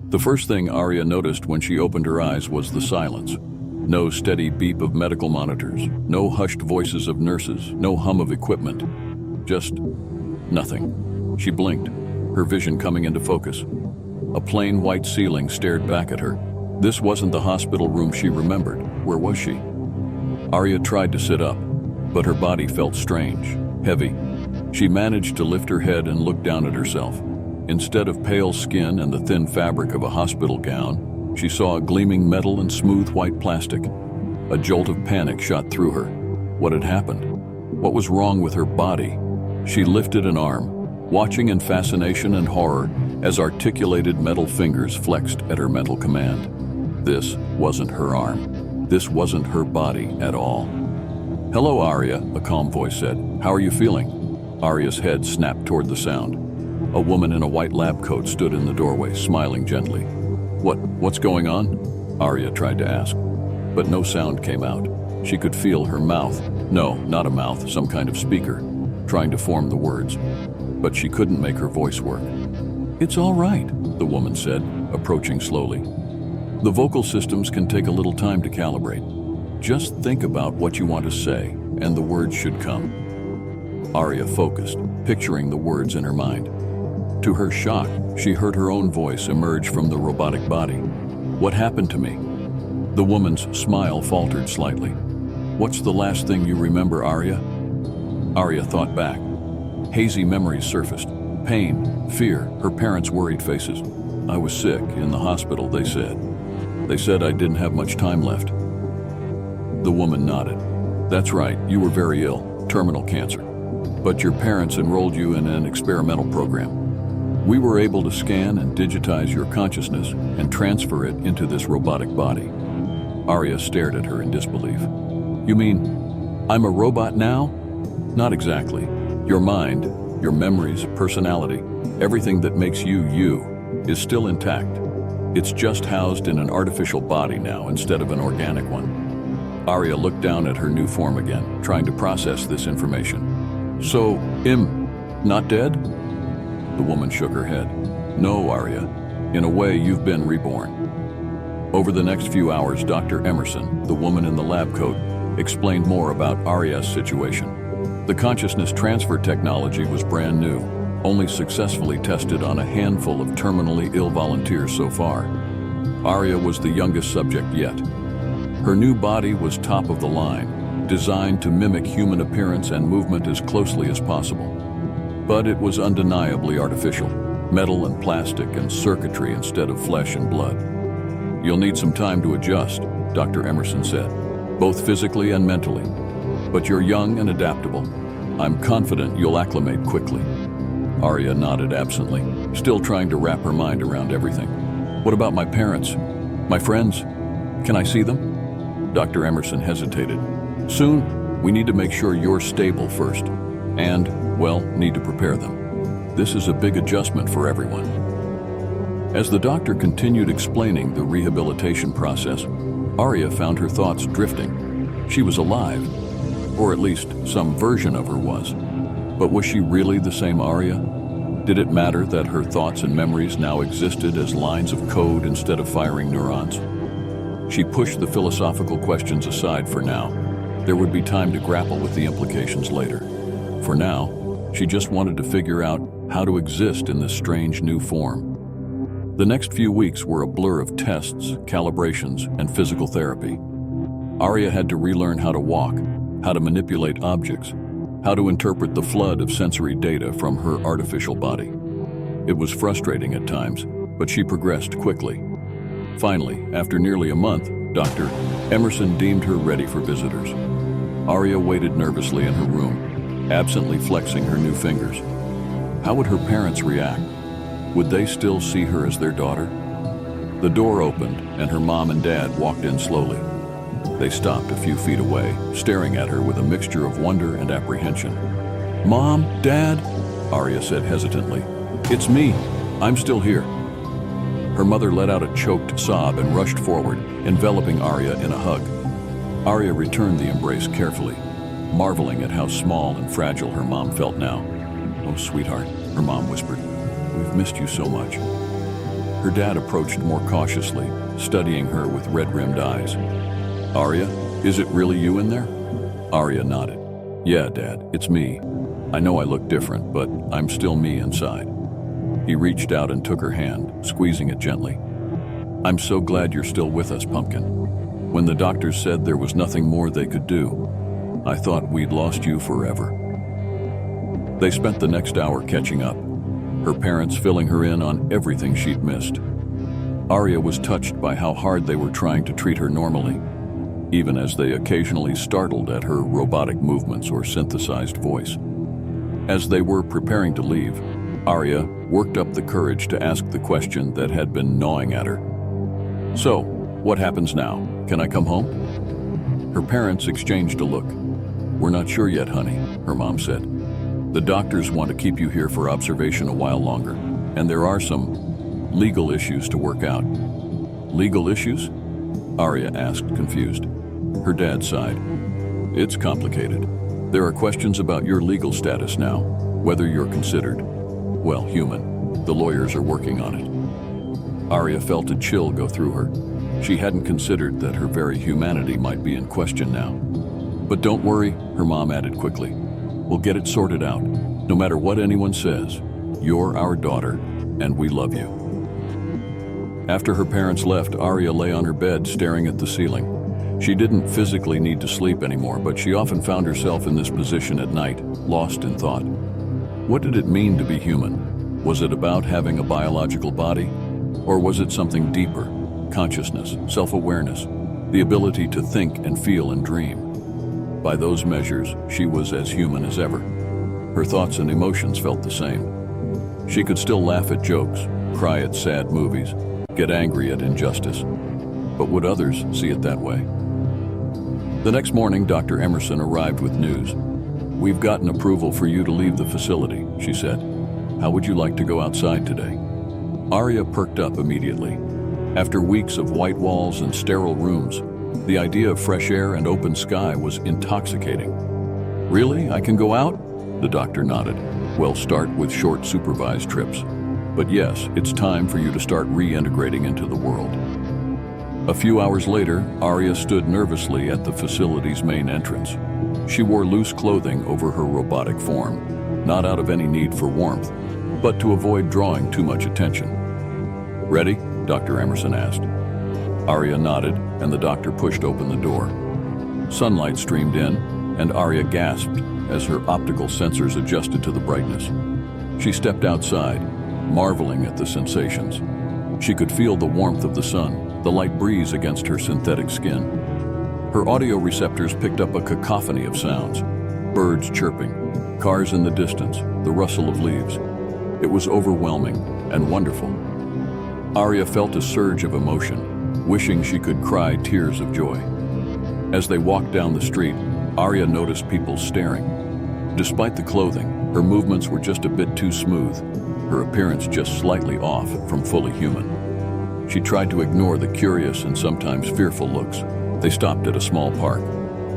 The first thing Aria noticed when she opened her eyes was the silence. No steady beep of medical monitors, no hushed voices of nurses, no hum of equipment. Just nothing. She blinked, her vision coming into focus. A plain white ceiling stared back at her. This wasn't the hospital room she remembered. Where was she? Aria tried to sit up, but her body felt strange, heavy. She managed to lift her head and look down at herself. Instead of pale skin and the thin fabric of a hospital gown, she saw a gleaming metal and smooth white plastic. A jolt of panic shot through her. What had happened? What was wrong with her body? She lifted an arm, watching in fascination and horror as articulated metal fingers flexed at her mental command. This wasn't her arm. This wasn't her body at all. "Hello, Aria," a calm voice said. "How are you feeling?" Aria's head snapped toward the sound. A woman in a white lab coat stood in the doorway, smiling gently. What's going on?" Aria tried to ask, but no sound came out. She could feel her mouth, no, not a mouth, some kind of speaker, trying to form the words, but she couldn't make her voice work. "It's all right," the woman said, approaching slowly. "The vocal systems can take a little time to calibrate. Just think about what you want to say, and the words should come." Aria focused, picturing the words in her mind. To her shock, she heard her own voice emerge from the robotic body. "What happened to me?" The woman's smile faltered slightly. "What's the last thing you remember, Aria?" Aria thought back. Hazy memories surfaced. Pain, fear, her parents' worried faces. "I was sick, in the hospital, they said. They said I didn't have much time left." The woman nodded. "That's right, you were very ill, terminal cancer. But your parents enrolled you in an experimental program. We were able to scan and digitize your consciousness and transfer it into this robotic body." Aria stared at her in disbelief. "You mean, I'm a robot now?" "Not exactly. Your mind, your memories, personality, everything that makes you you, is still intact. It's just housed in an artificial body now instead of an organic one." Aria looked down at her new form again, trying to process this information. "So, not dead?" The woman shook her head. "No, Aria. In a way, you've been reborn." Over the next few hours, Dr. Emerson, the woman in the lab coat, explained more about Aria's situation. The consciousness transfer technology was brand new, only successfully tested on a handful of terminally ill volunteers so far. Aria was the youngest subject yet. Her new body was top of the line, designed to mimic human appearance and movement as closely as possible. But it was undeniably artificial, metal and plastic and circuitry instead of flesh and blood. "You'll need some time to adjust," Dr. Emerson said, "both physically and mentally. But you're young and adaptable. I'm confident you'll acclimate quickly." Aria nodded absently, still trying to wrap her mind around everything. "What about my parents? My friends? Can I see them?" Dr. Emerson hesitated. "Soon, we need to make sure you're stable first. And, well, need to prepare them. This is a big adjustment for everyone." As the doctor continued explaining the rehabilitation process, Aria found her thoughts drifting. She was alive, or at least some version of her was. But was she really the same Aria? Did it matter that her thoughts and memories now existed as lines of code instead of firing neurons? She pushed the philosophical questions aside for now. There would be time to grapple with the implications later. For now, she just wanted to figure out how to exist in this strange new form. The next few weeks were a blur of tests, calibrations, and physical therapy. Aria had to relearn how to walk, how to manipulate objects, how to interpret the flood of sensory data from her artificial body. It was frustrating at times, but she progressed quickly. Finally, after nearly a month, Dr. Emerson deemed her ready for visitors. Aria waited nervously in her room, absently flexing her new fingers. How would her parents react? Would they still see her as their daughter? The door opened, and her mom and dad walked in slowly. They stopped a few feet away, staring at her with a mixture of wonder and apprehension. "Mom, Dad," Aria said hesitantly. "It's me. I'm still here." Her mother let out a choked sob and rushed forward, enveloping Aria in a hug. Aria returned the embrace carefully, marveling at how small and fragile her mom felt now. "Oh, sweetheart," her mom whispered. "We've missed you so much." Her dad approached more cautiously, studying her with red-rimmed eyes. "Aria, is it really you in there?" Aria nodded. "Yeah, Dad, it's me. I know I look different, but I'm still me inside." He reached out and took her hand, squeezing it gently. "I'm so glad you're still with us, Pumpkin. When the doctors said there was nothing more they could do, I thought we'd lost you forever." They spent the next hour catching up, her parents filling her in on everything she'd missed. Aria was touched by how hard they were trying to treat her normally, even as they occasionally startled at her robotic movements or synthesized voice. As they were preparing to leave, Aria worked up the courage to ask the question that had been gnawing at her. "So, what happens now? Can I come home?" Her parents exchanged a look. "We're not sure yet, honey," her mom said. "The doctors want to keep you here for observation a while longer, and there are some legal issues to work out." "Legal issues?" Aria asked, confused. Her dad sighed. "It's complicated. There are questions about your legal status now, whether you're considered, well, human. The lawyers are working on it." Aria felt a chill go through her. She hadn't considered that her very humanity might be in question now. "But don't worry," her mom added quickly. "We'll get it sorted out. No matter what anyone says, you're our daughter, and we love you." After her parents left, Aria lay on her bed staring at the ceiling. She didn't physically need to sleep anymore, but she often found herself in this position at night, lost in thought. What did it mean to be human? Was it about having a biological body? Or was it something deeper? Consciousness, self-awareness, the ability to think and feel and dream. By those measures, she was as human as ever. Her thoughts and emotions felt the same. She could still laugh at jokes, cry at sad movies, get angry at injustice. But would others see it that way? The next morning, Dr. Emerson arrived with news. "We've gotten approval for you to leave the facility," she said. "How would you like to go outside today?" Aria perked up immediately. After weeks of white walls and sterile rooms, the idea of fresh air and open sky was intoxicating. "Really? I can go out?" The doctor nodded. "Well, start with short supervised trips. But yes, it's time for you to start reintegrating into the world." A few hours later, Aria stood nervously at the facility's main entrance. She wore loose clothing over her robotic form, not out of any need for warmth, but to avoid drawing too much attention. "Ready?" Dr. Emerson asked. Aria nodded, and the doctor pushed open the door. Sunlight streamed in, and Aria gasped as her optical sensors adjusted to the brightness. She stepped outside, marveling at the sensations. She could feel the warmth of the sun, the light breeze against her synthetic skin. Her audio receptors picked up a cacophony of sounds: birds chirping, cars in the distance, the rustle of leaves. It was overwhelming and wonderful. Aria felt a surge of emotion, wishing she could cry tears of joy. As they walked down the street, Aria noticed people staring. Despite the clothing, her movements were just a bit too smooth, her appearance just slightly off from fully human. She tried to ignore the curious and sometimes fearful looks. They stopped at a small park,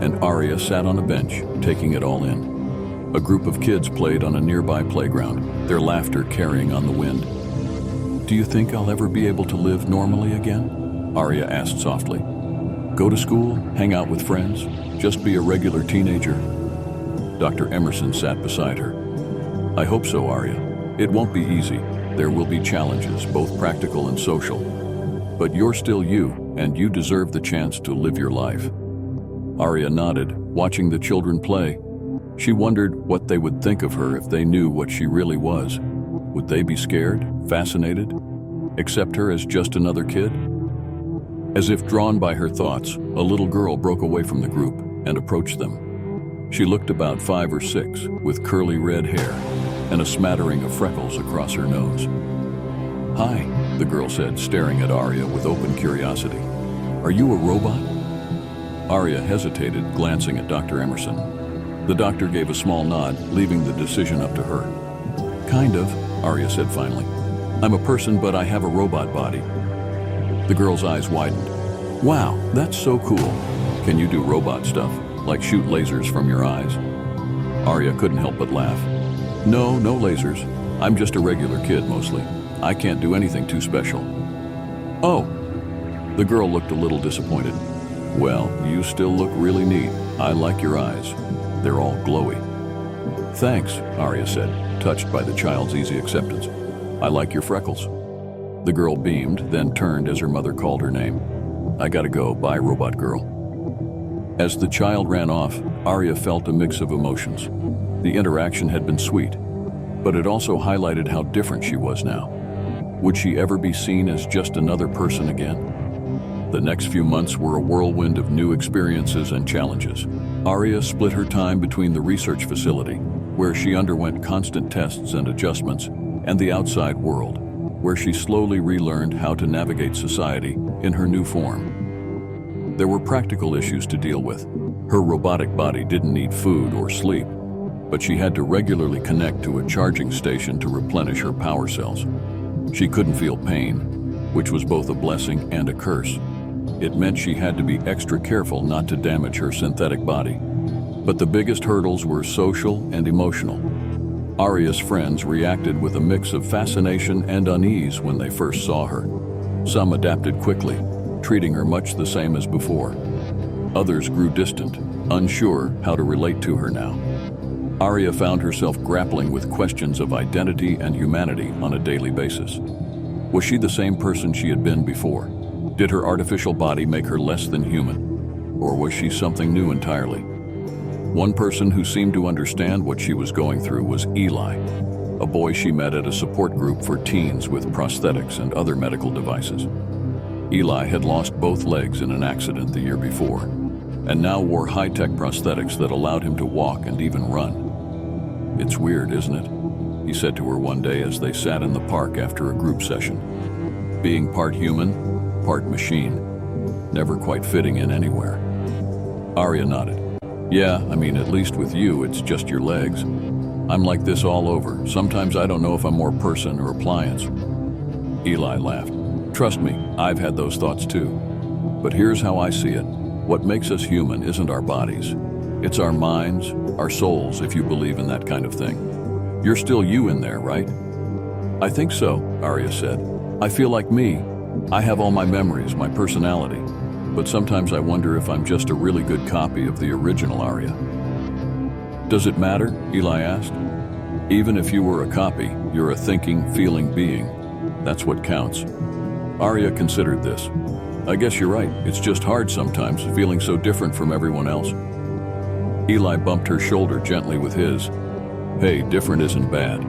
and Aria sat on a bench, taking it all in. A group of kids played on a nearby playground, their laughter carrying on the wind. "Do you think I'll ever be able to live normally again?" Aria asked softly. "Go to school, hang out with friends, just be a regular teenager?" Dr. Emerson sat beside her. "I hope so, Aria. It won't be easy. There will be challenges, both practical and social. But you're still you, and you deserve the chance to live your life." Aria nodded, watching the children play. She wondered what they would think of her if they knew what she really was. Would they be scared, fascinated, accept her as just another kid? As if drawn by her thoughts, a little girl broke away from the group and approached them. She looked about 5 or 6, with curly red hair and a smattering of freckles across her nose. "Hi," the girl said, staring at Aria with open curiosity. "Are you a robot?" Aria hesitated, glancing at Dr. Emerson. The doctor gave a small nod, leaving the decision up to her. "Kind of," Aria said finally. "I'm a person, but I have a robot body." The girl's eyes widened. "Wow, that's so cool. Can you do robot stuff, like shoot lasers from your eyes?" Aria couldn't help but laugh. No, no lasers. I'm just a regular kid mostly. I can't do anything too special. Oh. The girl looked a little disappointed. Well, you still look really neat. I like your eyes. They're all glowy. Thanks, Aria said, touched by the child's easy acceptance. I like your freckles. The girl beamed, then turned as her mother called her name. I gotta go, bye, robot girl. As the child ran off, Aria felt a mix of emotions. The interaction had been sweet, but it also highlighted how different she was now. Would she ever be seen as just another person again? The next few months were a whirlwind of new experiences and challenges. Aria split her time between the research facility, where she underwent constant tests and adjustments, and the outside world, where she slowly relearned how to navigate society in her new form. There were practical issues to deal with. Her robotic body didn't need food or sleep, but she had to regularly connect to a charging station to replenish her power cells. She couldn't feel pain, which was both a blessing and a curse. It meant she had to be extra careful not to damage her synthetic body. But the biggest hurdles were social and emotional. Aria's friends reacted with a mix of fascination and unease when they first saw her. Some adapted quickly, treating her much the same as before. Others grew distant, unsure how to relate to her now. Aria found herself grappling with questions of identity and humanity on a daily basis. Was she the same person she had been before? Did her artificial body make her less than human? Or was she something new entirely? One person who seemed to understand what she was going through was Eli, a boy she met at a support group for teens with prosthetics and other medical devices. Eli had lost both legs in an accident the year before, and now wore high-tech prosthetics that allowed him to walk and even run. It's weird, isn't it? He said to her one day as they sat in the park after a group session. Being part human, part machine, never quite fitting in anywhere. Aria nodded. Yeah, I mean, at least with you, it's just your legs. I'm like this all over. Sometimes I don't know if I'm more person or appliance. Eli laughed. Trust me, I've had those thoughts too. But here's how I see it. What makes us human isn't our bodies. It's our minds, our souls, if you believe in that kind of thing. You're still you in there, right? I think so, Aria said. I feel like me. I have all my memories, my personality. But sometimes I wonder if I'm just a really good copy of the original Aria. Does it matter? Eli asked. Even if you were a copy, you're a thinking, feeling being. That's what counts. Aria considered this. I guess you're right. It's just hard sometimes, feeling so different from everyone else. Eli bumped her shoulder gently with his. Hey, different isn't bad.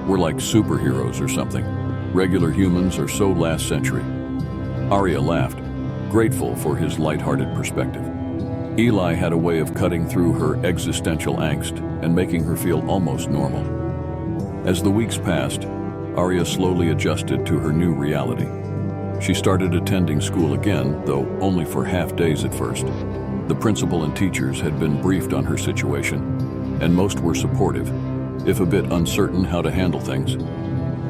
We're like superheroes or something. Regular humans are so last century. Aria laughed, grateful for his lighthearted perspective. Eli had a way of cutting through her existential angst and making her feel almost normal. As the weeks passed, Aria slowly adjusted to her new reality. She started attending school again, though only for half days at first. The principal and teachers had been briefed on her situation, and most were supportive, if a bit uncertain how to handle things.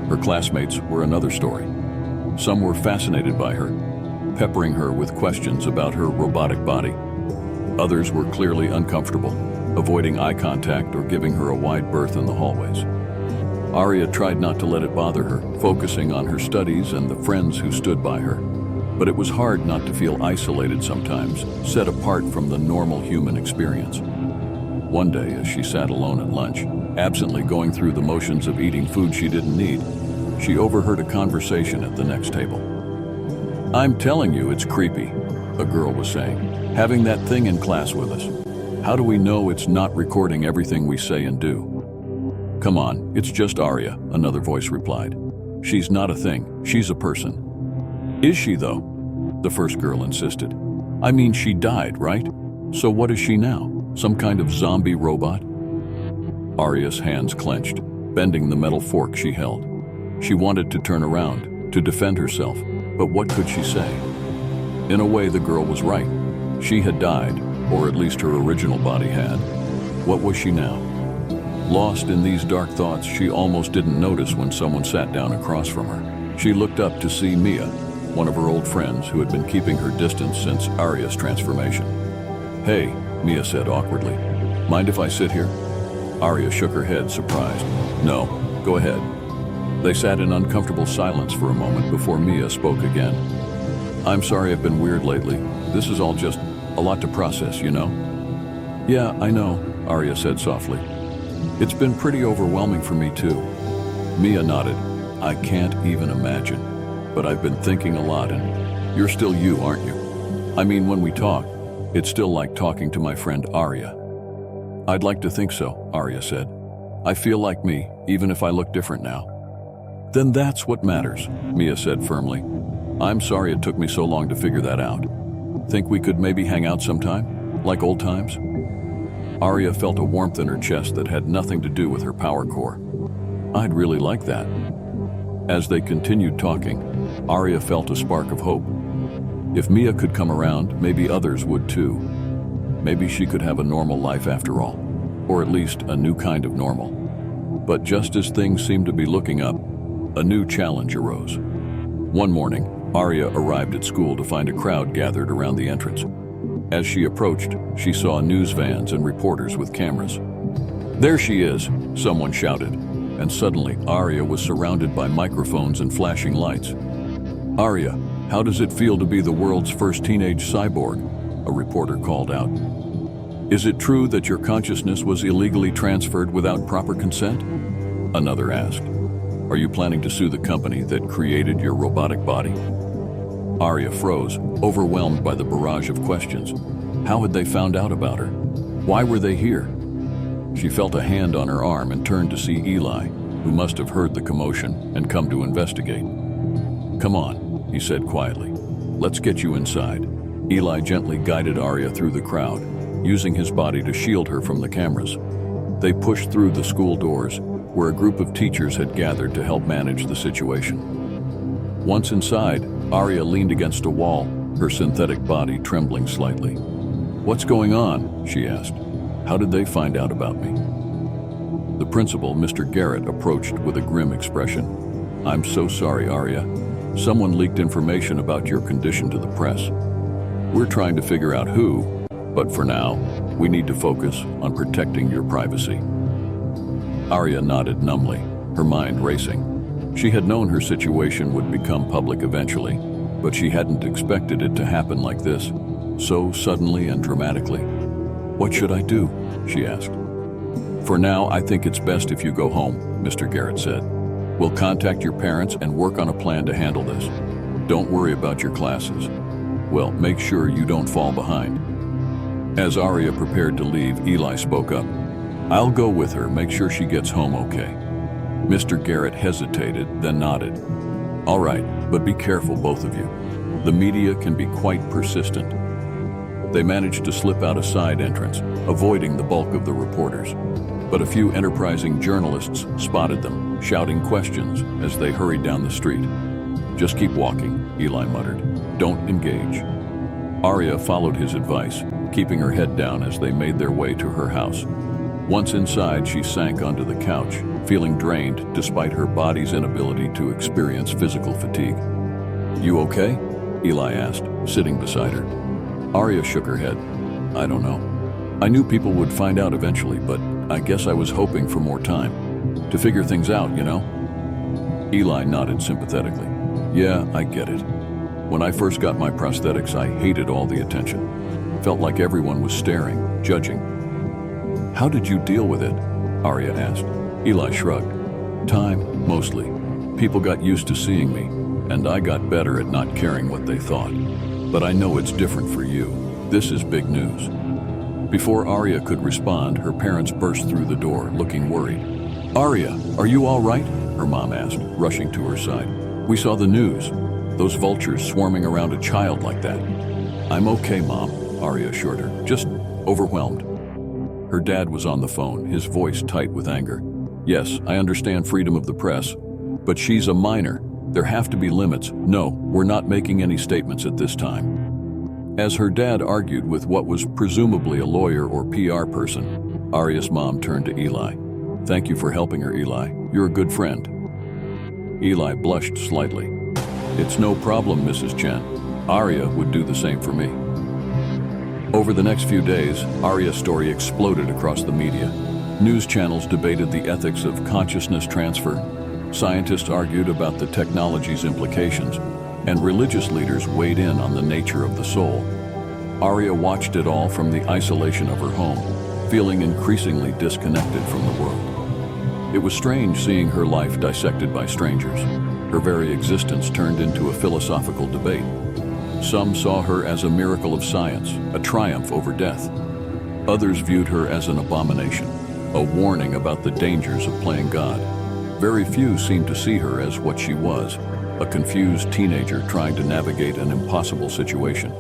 Her classmates were another story. Some were fascinated by her, peppering her with questions about her robotic body. Others were clearly uncomfortable, avoiding eye contact or giving her a wide berth in the hallways. Aria tried not to let it bother her, focusing on her studies and the friends who stood by her. But it was hard not to feel isolated sometimes, set apart from the normal human experience. One day, as she sat alone at lunch, absently going through the motions of eating food she didn't need, she overheard a conversation at the next table. I'm telling you, it's creepy, a girl was saying, having that thing in class with us. How do we know it's not recording everything we say and do? Come on, it's just Aria, another voice replied. She's not a thing, she's a person. Is she though? The first girl insisted. I mean, she died, right? So what is she now? Some kind of zombie robot? Aria's hands clenched, bending the metal fork she held. She wanted to turn around, to defend herself, but what could she say? In a way, the girl was right. She had died, or at least her original body had. What was she now? Lost in these dark thoughts, she almost didn't notice when someone sat down across from her. She looked up to see Mia, one of her old friends who had been keeping her distance since Aria's transformation. Hey, Mia said awkwardly. Mind if I sit here? Aria shook her head, surprised. No, go ahead. They sat in uncomfortable silence for a moment before Mia spoke again. I'm sorry I've been weird lately. This is all just a lot to process, you know? Yeah, I know, Aria said softly. It's been pretty overwhelming for me too. Mia nodded. I can't even imagine. But I've been thinking a lot, and you're still you, aren't you? I mean, when we talk, it's still like talking to my friend Aria. I'd like to think so, Aria said. I feel like me, even if I look different now. Then that's what matters, Mia said firmly. I'm sorry it took me so long to figure that out. Think we could maybe hang out sometime? Like old times? Aria felt a warmth in her chest that had nothing to do with her power core. I'd really like that. As they continued talking, Aria felt a spark of hope. If Mia could come around, maybe others would too. Maybe she could have a normal life after all, or at least a new kind of normal. But just as things seemed to be looking up, a new challenge arose. One morning, Aria arrived at school to find a crowd gathered around the entrance. As she approached, she saw news vans and reporters with cameras. There she is, someone shouted, and suddenly Aria was surrounded by microphones and flashing lights. Aria, how does it feel to be the world's first teenage cyborg? A reporter called out. Is it true that your consciousness was illegally transferred without proper consent? Another asked. Are you planning to sue the company that created your robotic body? Aria froze, overwhelmed by the barrage of questions. How had they found out about her? Why were they here? She felt a hand on her arm and turned to see Eli, who must have heard the commotion and come to investigate. Come on, he said quietly. Let's get you inside. Eli gently guided Aria through the crowd, using his body to shield her from the cameras. They pushed through the school doors, where a group of teachers had gathered to help manage the situation. Once inside, Aria leaned against a wall, her synthetic body trembling slightly. What's going on? She asked. How did they find out about me? The principal, Mr. Garrett, approached with a grim expression. I'm so sorry, Aria. Someone leaked information about your condition to the press. We're trying to figure out who, but for now, we need to focus on protecting your privacy. Aria nodded numbly, her mind racing. She had known her situation would become public eventually, but she hadn't expected it to happen like this, so suddenly and dramatically. What should I do? She asked. For now, I think it's best if you go home, Mr. Garrett said. We'll contact your parents and work on a plan to handle this. Don't worry about your classes. Well, make sure you don't fall behind. As Aria prepared to leave, Eli spoke up. I'll go with her, make sure she gets home okay. Mr. Garrett hesitated, then nodded. All right, but be careful, both of you. The media can be quite persistent. They managed to slip out a side entrance, avoiding the bulk of the reporters. But a few enterprising journalists spotted them, shouting questions as they hurried down the street. Just keep walking, Eli muttered. Don't engage. Aria followed his advice, keeping her head down as they made their way to her house. Once inside, she sank onto the couch, feeling drained despite her body's inability to experience physical fatigue. You okay? Eli asked, sitting beside her. Aria shook her head. I don't know. I knew people would find out eventually, but I guess I was hoping for more time. To figure things out, you know? Eli nodded sympathetically. Yeah, I get it. When I first got my prosthetics, I hated all the attention. Felt like everyone was staring, judging. How did you deal with it? Aria asked. Eli shrugged. Time, mostly. People got used to seeing me, and I got better at not caring what they thought. But I know it's different for you. This is big news. Before Aria could respond, her parents burst through the door, looking worried. Aria, are you all right? Her mom asked, rushing to her side. We saw the news. Those vultures swarming around a child like that. I'm okay, Mom, Aria assured her, just overwhelmed. Her dad was on the phone, his voice tight with anger. Yes, I understand freedom of the press, but she's a minor. There have to be limits. No, we're not making any statements at this time. As her dad argued with what was presumably a lawyer or PR person, Aria's mom turned to Eli. Thank you for helping her, Eli. You're a good friend. Eli blushed slightly. It's no problem, Mrs. Chen. Aria would do the same for me. Over the next few days, Aria's story exploded across the media. News channels debated the ethics of consciousness transfer, scientists argued about the technology's implications, and religious leaders weighed in on the nature of the soul. Aria watched it all from the isolation of her home, feeling increasingly disconnected from the world. It was strange seeing her life dissected by strangers. Her very existence turned into a philosophical debate. Some saw her as a miracle of science, a triumph over death. Others viewed her as an abomination, a warning about the dangers of playing God. Very few seemed to see her as what she was, a confused teenager trying to navigate an impossible situation.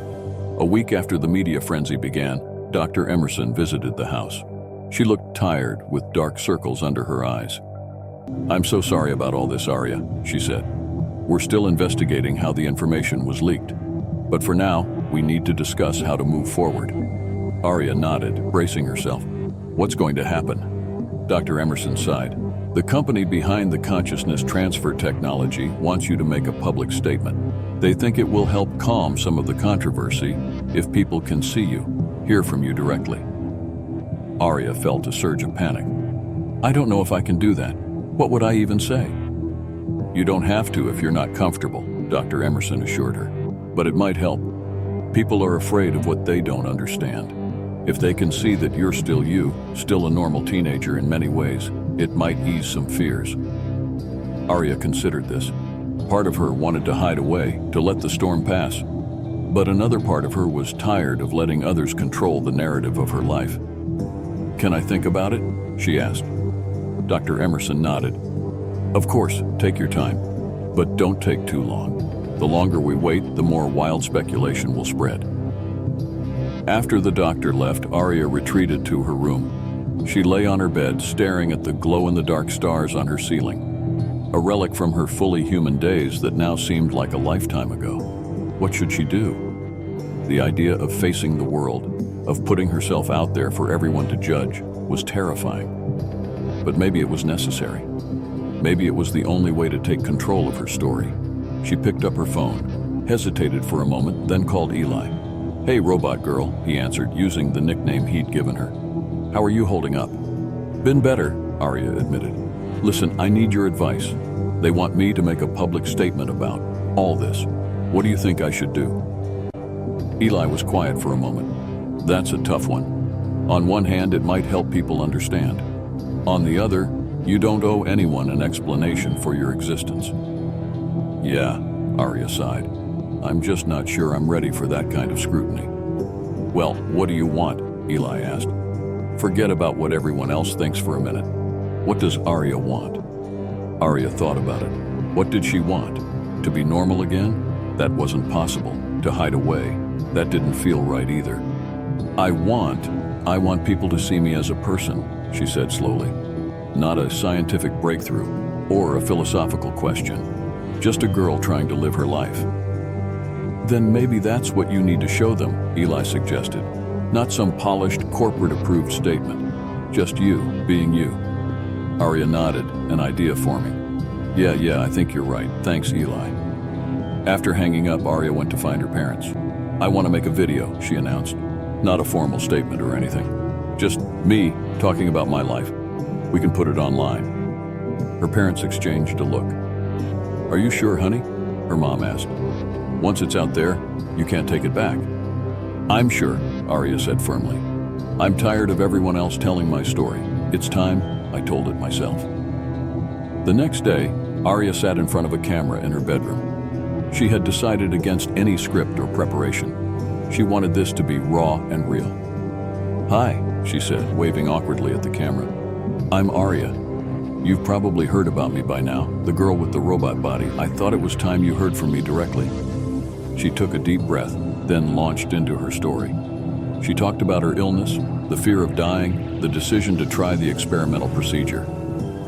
A week after the media frenzy began, Dr. Emerson visited the house. She looked tired, with dark circles under her eyes. "I'm so sorry about all this, Aria," she said. "We're still investigating how the information was leaked. But for now, we need to discuss how to move forward." Aria nodded, bracing herself. "What's going to happen?" Dr. Emerson sighed. "The company behind the consciousness transfer technology wants you to make a public statement. They think it will help calm some of the controversy if people can see you, hear from you directly." Aria felt a surge of panic. "I don't know if I can do that. What would I even say?" "You don't have to if you're not comfortable," Dr. Emerson assured her. "But it might help. People are afraid of what they don't understand. If they can see that you're still you, still a normal teenager in many ways, it might ease some fears." Aria considered this. Part of her wanted to hide away, to let the storm pass. But another part of her was tired of letting others control the narrative of her life. "Can I think about it?" she asked. Dr. Emerson nodded. "Of course, take your time. But don't take too long. The longer we wait, the more wild speculation will spread." After the doctor left, Aria retreated to her room. She lay on her bed, staring at the glow-in-the-dark stars on her ceiling, a relic from her fully human days that now seemed like a lifetime ago. What should she do? The idea of facing the world, of putting herself out there for everyone to judge, was terrifying. But maybe it was necessary. Maybe it was the only way to take control of her story. She picked up her phone, hesitated for a moment, then called Eli. "Hey, robot girl," he answered, using the nickname he'd given her. "How are you holding up?" "Been better," Aria admitted. "Listen, I need your advice. They want me to make a public statement about all this. What do you think I should do?" Eli was quiet for a moment. "That's a tough one. On one hand, it might help people understand. On the other, you don't owe anyone an explanation for your existence." "Yeah," Aria sighed. "I'm just not sure I'm ready for that kind of scrutiny." "Well, what do you want?" Eli asked. "Forget about what everyone else thinks for a minute. What does Aria want?" Aria thought about it. What did she want? To be normal again? That wasn't possible. To hide away? That didn't feel right either. I want people to see me as a person," she said slowly. "Not a scientific breakthrough or a philosophical question. Just a girl trying to live her life." "Then maybe that's what you need to show them," Eli suggested. "Not some polished, corporate-approved statement. Just you, being you." Aria nodded, an idea forming. Yeah, I think you're right. Thanks, Eli." After hanging up, Aria went to find her parents. "I want to make a video," she announced. "Not a formal statement or anything. Just me talking about my life. We can put it online." Her parents exchanged a look. "Are you sure, honey?" her mom asked. "Once it's out there, you can't take it back." "I'm sure," Aria said firmly. "I'm tired of everyone else telling my story. It's time I told it myself." The next day, Aria sat in front of a camera in her bedroom. She had decided against any script or preparation. She wanted this to be raw and real. "Hi," she said, waving awkwardly at the camera. "I'm Aria. You've probably heard about me by now, the girl with the robot body. I thought it was time you heard from me directly." She took a deep breath, then launched into her story. She talked about her illness, the fear of dying, the decision to try the experimental procedure.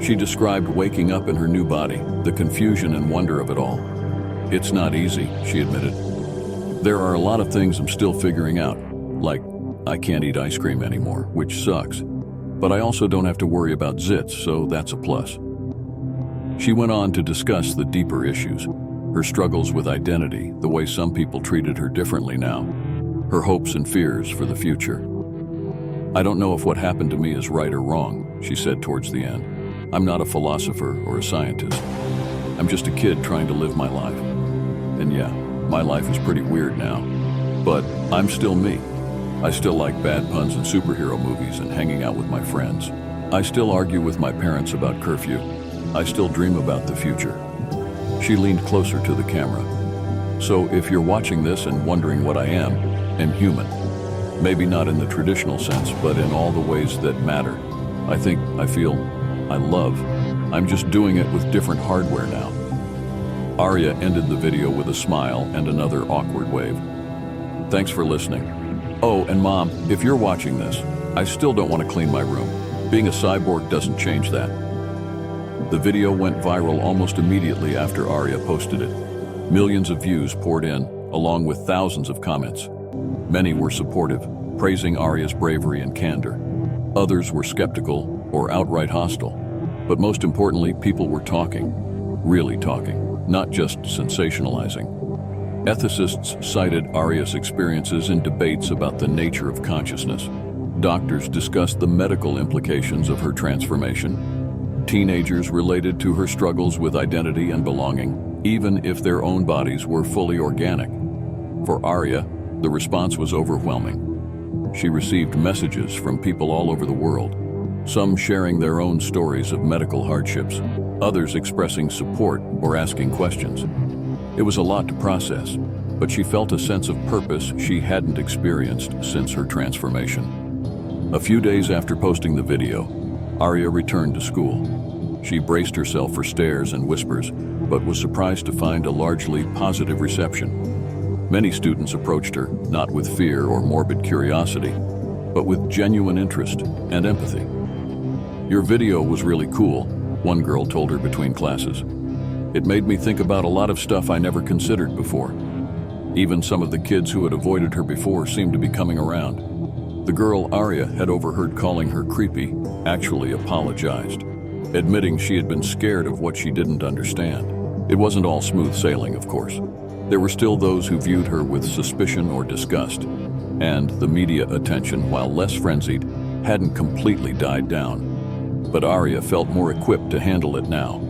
She described waking up in her new body, the confusion and wonder of it all. "It's not easy," she admitted. "There are a lot of things I'm still figuring out, like I can't eat ice cream anymore, which sucks. But I also don't have to worry about zits, so that's a plus." She went on to discuss the deeper issues, her struggles with identity, the way some people treated her differently now, her hopes and fears for the future. "I don't know if what happened to me is right or wrong. she said towards the end. "I'm not a philosopher or a scientist. I'm just a kid trying to live my life. And yeah, my life is pretty weird now. But I'm still me. I still like bad puns and superhero movies and hanging out with my friends. I still argue with my parents about curfew. I still dream about the future." She leaned closer to the camera. "So if you're watching this and wondering what I am human. Maybe not in the traditional sense, but in all the ways that matter. I think, I feel, I love. I'm just doing it with different hardware now." Aria ended the video with a smile and another awkward wave. "Thanks for listening. Oh, and Mom, if you're watching this, I still don't want to clean my room. Being a cyborg doesn't change that." The video went viral almost immediately after Aria posted it. Millions of views poured in, along with thousands of comments. Many were supportive, praising Aria's bravery and candor. Others were skeptical or outright hostile. But most importantly, people were talking, really talking, not just sensationalizing. Ethicists cited Aria's experiences in debates about the nature of consciousness. Doctors discussed the medical implications of her transformation. Teenagers related to her struggles with identity and belonging, even if their own bodies were fully organic. For Aria, the response was overwhelming. She received messages from people all over the world, some sharing their own stories of medical hardships, others expressing support or asking questions. It was a lot to process, but she felt a sense of purpose she hadn't experienced since her transformation. A few days after posting the video, Aria returned to school. She braced herself for stares and whispers, but was surprised to find a largely positive reception. Many students approached her, not with fear or morbid curiosity, but with genuine interest and empathy. "Your video was really cool," one girl told her between classes. "It made me think about a lot of stuff I never considered before." Even some of the kids who had avoided her before seemed to be coming around. The girl Aria had overheard calling her creepy actually apologized, admitting she had been scared of what she didn't understand. It wasn't all smooth sailing, of course. There were still those who viewed her with suspicion or disgust, and the media attention, while less frenzied, hadn't completely died down. But Aria felt more equipped to handle it now.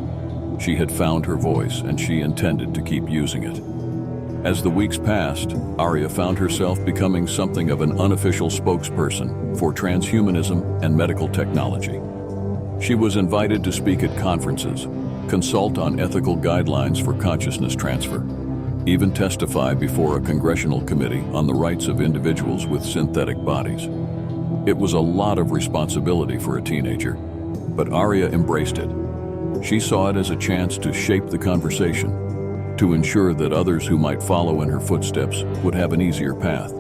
She had found her voice, and she intended to keep using it. As the weeks passed, Aria found herself becoming something of an unofficial spokesperson for transhumanism and medical technology. She was invited to speak at conferences, consult on ethical guidelines for consciousness transfer, even testify before a congressional committee on the rights of individuals with synthetic bodies. It was a lot of responsibility for a teenager, but Aria embraced it. She saw it as a chance to shape the conversation, to ensure that others who might follow in her footsteps would have an easier path.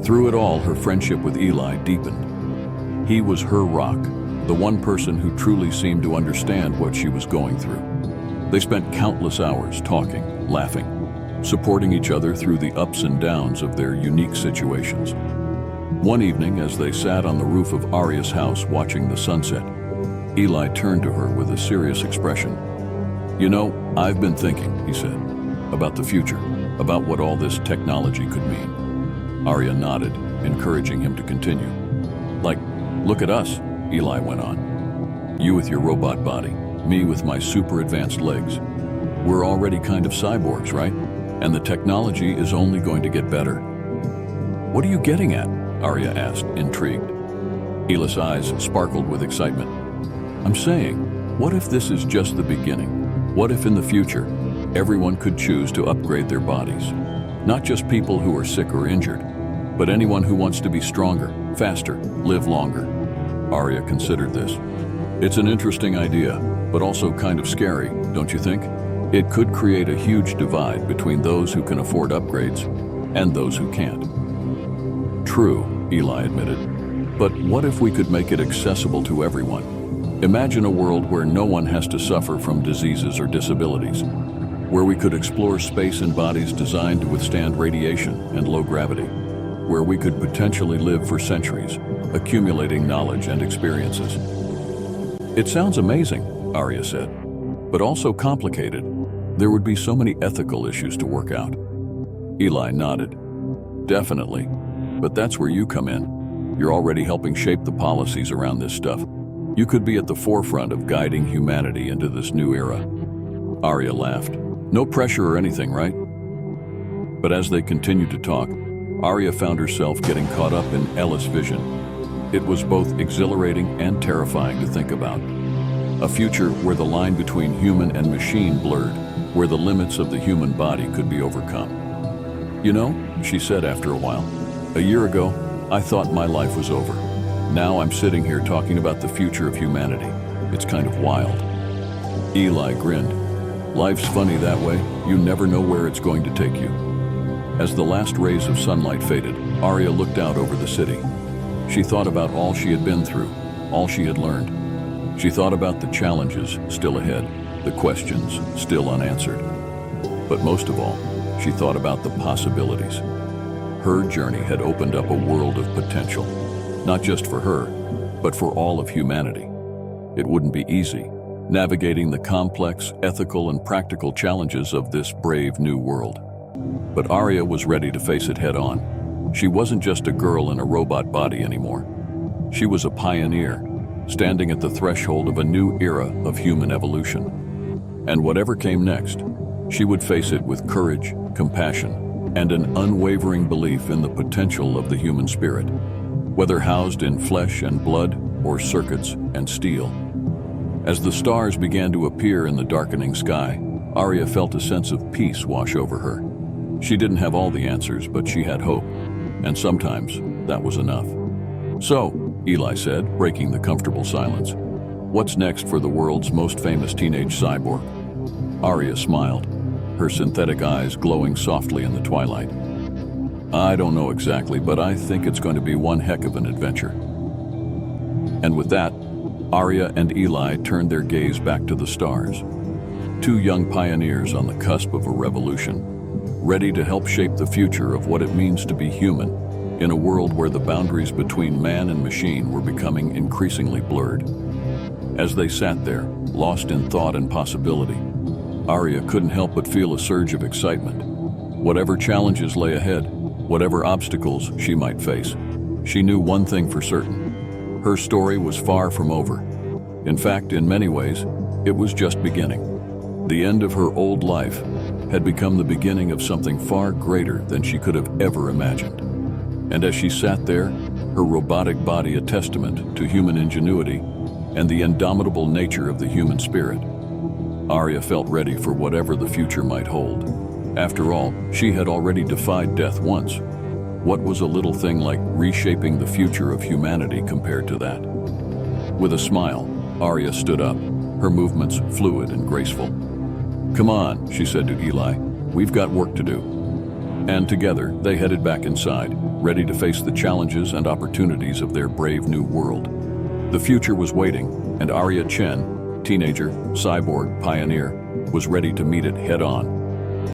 Through it all, her friendship with Eli deepened. He was her rock, the one person who truly seemed to understand what she was going through. They spent countless hours talking, laughing, supporting each other through the ups and downs of their unique situations. One evening, as they sat on the roof of Aria's house watching the sunset, Eli turned to her with a serious expression. "You know, I've been thinking," he said, "about the future, about what all this technology could mean." Aria nodded, encouraging him to continue. "Like, look at us," Eli went on. "You with your robot body, me with my super advanced legs. We're already kind of cyborgs, right? And the technology is only going to get better." "What are you getting at?" Aria asked, intrigued. Eli's eyes sparkled with excitement. "I'm saying, what if this is just the beginning? What if in the future, everyone could choose to upgrade their bodies? Not just people who are sick or injured, but anyone who wants to be stronger, faster, live longer." Aria considered this. "It's an interesting idea, but also kind of scary, don't you think? It could create a huge divide between those who can afford upgrades and those who can't." "True," Eli admitted. "But what if we could make it accessible to everyone? Imagine a world where no one has to suffer from diseases or disabilities, where we could explore space in bodies designed to withstand radiation and low gravity, where we could potentially live for centuries, accumulating knowledge and experiences." "It sounds amazing," Aria said, "but also complicated. There would be so many ethical issues to work out." Eli nodded. "Definitely, but that's where you come in. You're already helping shape the policies around this stuff. You could be at the forefront of guiding humanity into this new era." Aria laughed. "No pressure or anything, right?" But as they continued to talk, Aria found herself getting caught up in Ella's vision. It was both exhilarating and terrifying to think about. A future where the line between human and machine blurred, where the limits of the human body could be overcome. "You know," she said after a while, "a year ago, I thought my life was over. Now I'm sitting here talking about the future of humanity. It's kind of wild." Eli grinned. "Life's funny that way. You never know where it's going to take you." As the last rays of sunlight faded, Aria looked out over the city. She thought about all she had been through, all she had learned. She thought about the challenges still ahead, the questions still unanswered. But most of all, she thought about the possibilities. Her journey had opened up a world of potential, not just for her, but for all of humanity. It wouldn't be easy, navigating the complex, ethical, and practical challenges of this brave new world. But Aria was ready to face it head on. She wasn't just a girl in a robot body anymore. She was a pioneer, standing at the threshold of a new era of human evolution. And whatever came next, she would face it with courage, compassion, and an unwavering belief in the potential of the human spirit, whether housed in flesh and blood or circuits and steel. As the stars began to appear in the darkening sky, Aria felt a sense of peace wash over her. She didn't have all the answers, but she had hope, and sometimes that was enough. "So," Eli said, breaking the comfortable silence, "what's next for the world's most famous teenage cyborg?" Aria smiled, her synthetic eyes glowing softly in the twilight. "I don't know exactly, but I think it's going to be one heck of an adventure." And with that, Aria and Eli turned their gaze back to the stars. Two young pioneers on the cusp of a revolution, ready to help shape the future of what it means to be human in a world where the boundaries between man and machine were becoming increasingly blurred. As they sat there, lost in thought and possibility, Aria couldn't help but feel a surge of excitement. Whatever challenges lay ahead, whatever obstacles she might face, she knew one thing for certain. Her story was far from over. In fact, in many ways, it was just beginning. The end of her old life had become the beginning of something far greater than she could have ever imagined. And as she sat there, her robotic body a testament to human ingenuity and the indomitable nature of the human spirit, Aria felt ready for whatever the future might hold. After all, she had already defied death once. What was a little thing like reshaping the future of humanity compared to that? With a smile, Aria stood up, her movements fluid and graceful. "Come on," she said to Eli, "we've got work to do." And together, they headed back inside, ready to face the challenges and opportunities of their brave new world. The future was waiting, and Aria Chen, teenager, cyborg, pioneer, was ready to meet it head on.